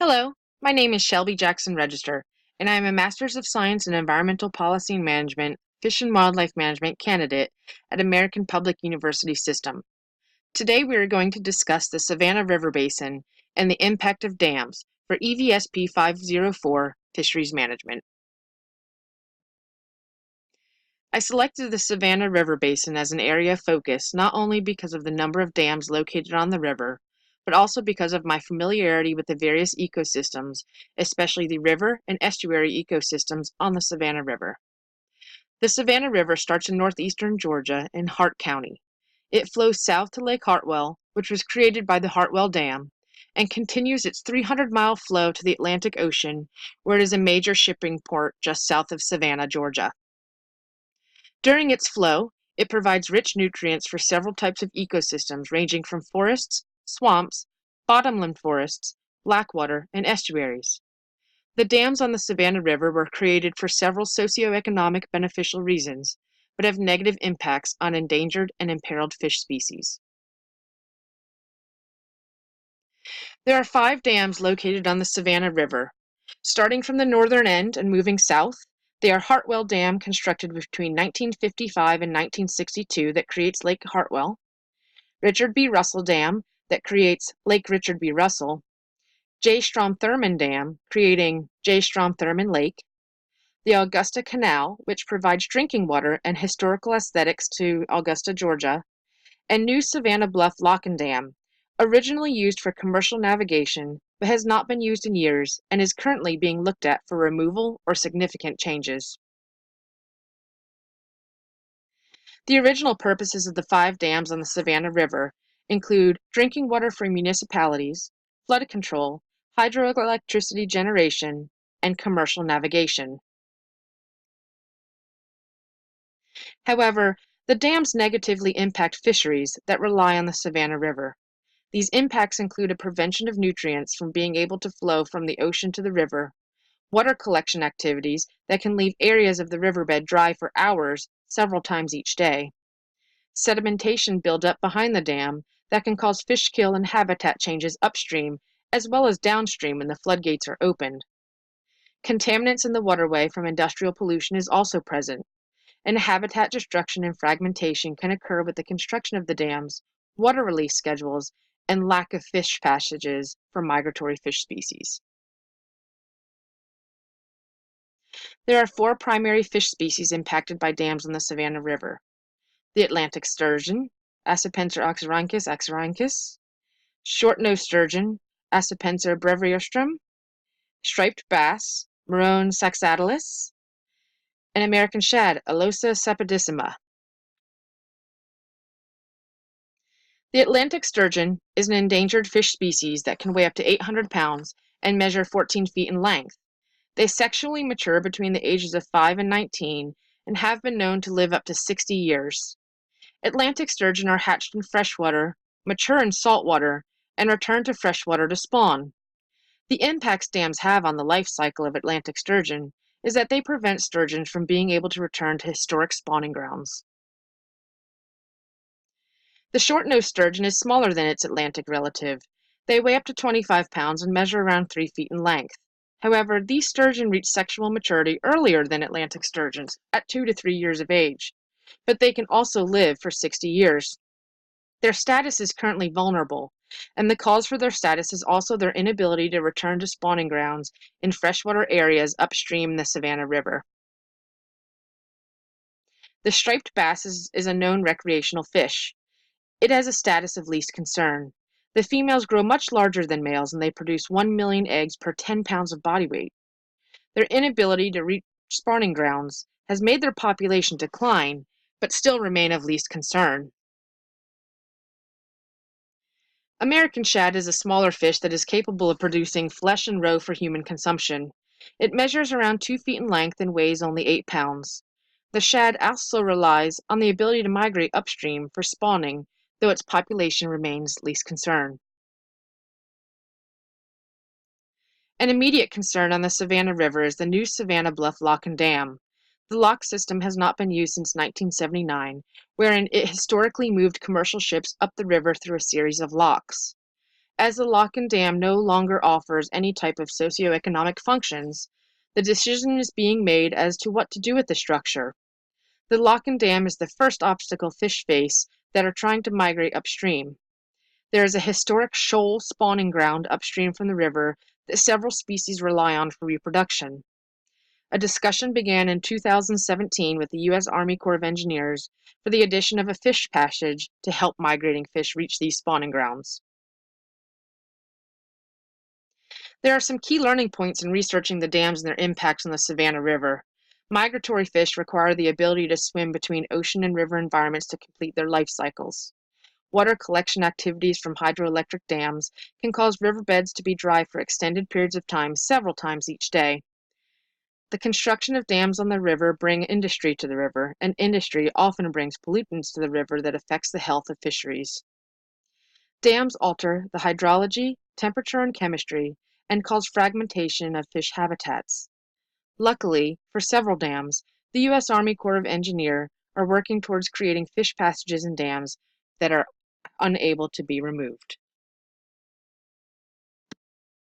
Hello, my name is Shelby Jackson Register, and I am a Master's of Science in Environmental Policy and Management, Fish and Wildlife Management candidate at American Public University System. Today we are going to discuss the Savannah River Basin and the impact of dams for EVSP 504 fisheries management. I selected the Savannah River Basin as an area of focus not only because of the number of dams located on the river, but also because of my familiarity with the various ecosystems, especially the river and estuary ecosystems on the Savannah River. The Savannah River starts in northeastern Georgia in Hart County. It flows south to Lake Hartwell, which was created by the Hartwell Dam, and continues its 300-mile flow to the Atlantic Ocean, where it is a major shipping port just south of Savannah, Georgia. During its flow, it provides rich nutrients for several types of ecosystems ranging from forests, swamps, bottomland forests, blackwater, and estuaries. The dams on the Savannah River were created for several socioeconomic beneficial reasons, but have negative impacts on endangered and imperiled fish species. There are 5 dams located on the Savannah River. Starting from the northern end and moving south, they are Hartwell Dam, constructed between 1955 and 1962, that creates Lake Hartwell; Richard B. Russell Dam, that creates Lake Richard B. Russell; J. Strom Thurmond Dam, creating J. Strom Thurmond Lake; the Augusta Canal, which provides drinking water and historical aesthetics to Augusta, Georgia; and New Savannah Bluff Lock and Dam, originally used for commercial navigation, but has not been used in years and is currently being looked at for removal or significant changes. The original purposes of the 5 dams on the Savannah River include drinking water for municipalities, flood control, hydroelectricity generation, and commercial navigation. However, the dams negatively impact fisheries that rely on the Savannah River. These impacts include a prevention of nutrients from being able to flow from the ocean to the river, water collection activities that can leave areas of the riverbed dry for hours several times each day, sedimentation buildup behind the dam that can cause fish kill and habitat changes upstream as well as downstream when the floodgates are opened. Contaminants in the waterway from industrial pollution is also present, and habitat destruction and fragmentation can occur with the construction of the dams, water release schedules, and lack of fish passages for migratory fish species. There are 4 primary fish species impacted by dams on the Savannah River: the Atlantic sturgeon, Accipenser oxyrhynchus, short-nosed sturgeon, Accipenser breviostrum, striped bass, Marone saxatilis, and American shad, Alosa sapidissima. The Atlantic sturgeon is an endangered fish species that can weigh up to 800 pounds and measure 14 feet in length. They sexually mature between the ages of 5 and 19 and have been known to live up to 60 years. Atlantic sturgeon are hatched in freshwater, mature in saltwater, and return to freshwater to spawn. The impacts dams have on the life cycle of Atlantic sturgeon is that they prevent sturgeons from being able to return to historic spawning grounds. The short-nosed sturgeon is smaller than its Atlantic relative. They weigh up to 25 pounds and measure around 3 feet in length. However, these sturgeon reach sexual maturity earlier than Atlantic sturgeons, at 2 to 3 years of age, but they can also live for 60 years. Their status is currently vulnerable, and the cause for their status is also their inability to return to spawning grounds in freshwater areas upstream the Savannah River. The striped bass is a known recreational fish. It has a status of least concern. The females grow much larger than males, and they produce 1 million eggs per 10 pounds of body weight. Their inability to reach spawning grounds has made their population decline, but still remain of least concern. American shad is a smaller fish that is capable of producing flesh and roe for human consumption. It measures around 2 feet in length and weighs only 8 pounds. The shad also relies on the ability to migrate upstream for spawning, though its population remains least concern. An immediate concern on the Savannah River is the new Savannah Bluff Lock and Dam. The lock system has not been used since 1979, wherein it historically moved commercial ships up the river through a series of locks. As the Locken Dam no longer offers any type of socioeconomic functions, the decision is being made as to what to do with the structure. The Locken Dam is the first obstacle fish face that are trying to migrate upstream. There is a historic shoal spawning ground upstream from the river that several species rely on for reproduction. A discussion began in 2017 with the U.S. Army Corps of Engineers for the addition of a fish passage to help migrating fish reach these spawning grounds. There are some key learning points in researching the dams and their impacts on the Savannah River. Migratory fish require the ability to swim between ocean and river environments to complete their life cycles. Water collection activities from hydroelectric dams can cause riverbeds to be dry for extended periods of time, several times each day. The construction of dams on the river bring industry to the river, and industry often brings pollutants to the river that affects the health of fisheries. Dams alter the hydrology, temperature, and chemistry, and cause fragmentation of fish habitats. Luckily, for several dams, the U.S. Army Corps of Engineers are working towards creating fish passages in dams that are unable to be removed.